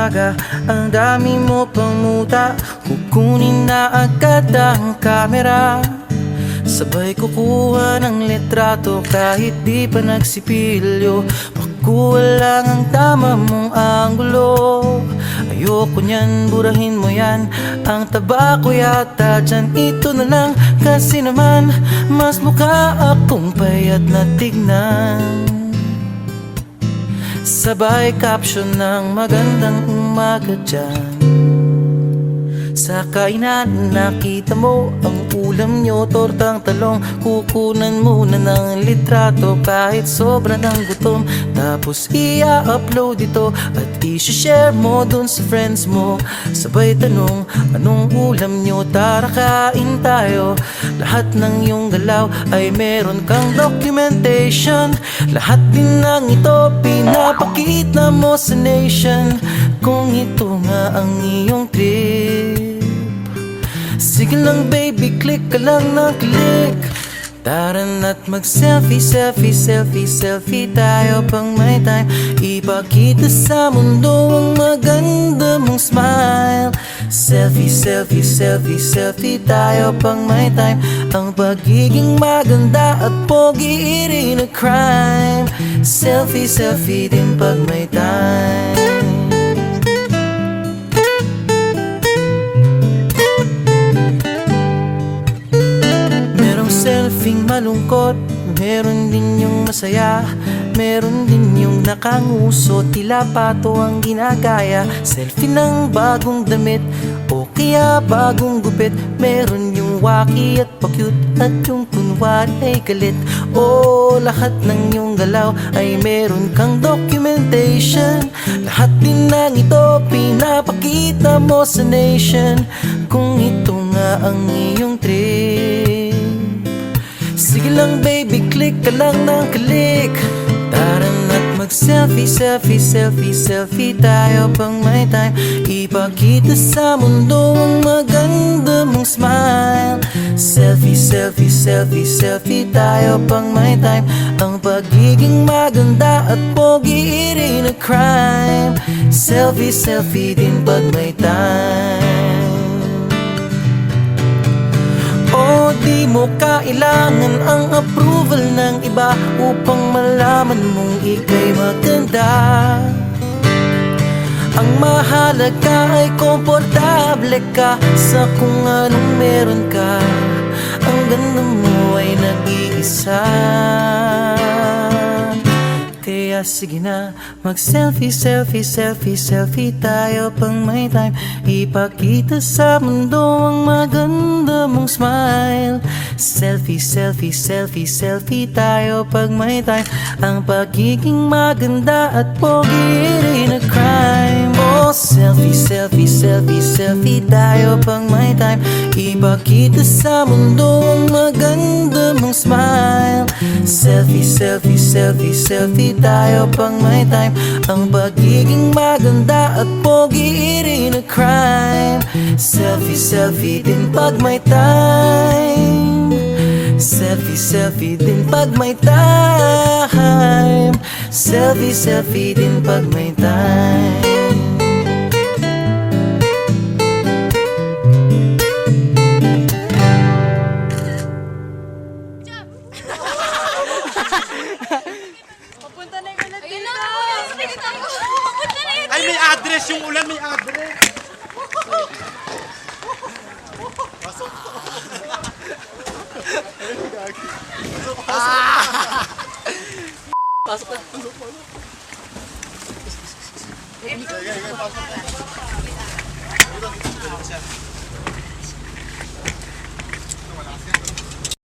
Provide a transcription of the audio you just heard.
umaga, ang dami mo pang muta. Kukunin na agad ang kamera, sabay kukuha ng litrato kahit di pa nagsipilyo. Pakuha lang ang tama mong anggulo. Ayoko niyan, burahin mo yan. Ang taba ko yata dyan, ito na lang. Kasi naman, mas mukha akong payat na tignan. Sabay caption ng magandang umaga dyan. Sa kainan nakita mo ang ulam nyo, tortang talong. Kukunan muna ng litrato kahit sobra ng gutom. Tapos i-upload ito at i-share mo dun sa friends mo. Sabay tanong, anong ulam nyo? Tara kain tayo. Lahat ng iyong galaw ay meron kang documentation. Lahat din ng ito pinapakita mo sa nation. Kung ito nga ang iyong trip, sige lang baby, click ka lang ng click. Tara na't mag-selfie, selfie, selfie, selfie tayo pang may time. Ipakita sa mundo ang maganda mong smile. Selfie, selfie, selfie, selfie tayo pang may time. Ang pagiging maganda at pogi rin a crime. Selfie, selfie din pag may time. Selfing malungkot, meron din yung masaya. Meron din yung nakanguso, tila pato ang ginagaya. Selfie ng bagong damit o kaya bagong gupit. Meron yung waki at pa-cute at yung kunwari ay galit. O lahat ng yung galaw ay meron kang documentation. Lahat din ng ito pinapakita mo sa nation. Kung ito nga ang iyong trip, sige lang baby, click ka lang ng click. Tara na't mag-selfie, selfie, selfie, selfie tayo pang may time. Ipakita sa mundo ang maganda mong smile. Selfie, selfie, selfie, selfie tayo pang may time. Ang pagiging maganda at pogi rin a crime. Selfie, selfie din pag may time. O di mo kailangan ang approval ng iba upang malaman mong ika'y maganda. Ang mahalaga ay komportable ka sa kung anong meron ka. Ang ganda mo ay nag-iisa. Kaya sige na, mag-selfie, selfie, selfie, selfie tayo pang may time. Ipakita sa mundo ang maganda mong smile. Selfie, selfie, selfie, selfie tayo pag may time. Ang pagiging maganda at pogi rin a crime. Oh, selfie, selfie, selfie, selfie tayo pang may time. Ipakita sa mundo ang maganda mong smile. Selfie, selfie, selfie, selfie tayo pang may time. Ang pagiging maganda at pogi rin a crime. Selfie, selfie din pag may time. Selfie, selfie din pag may time. Selfie, selfie din pag may time. Ay, may address yung ulan, may address. Pasok. Pasok na. Pasok na.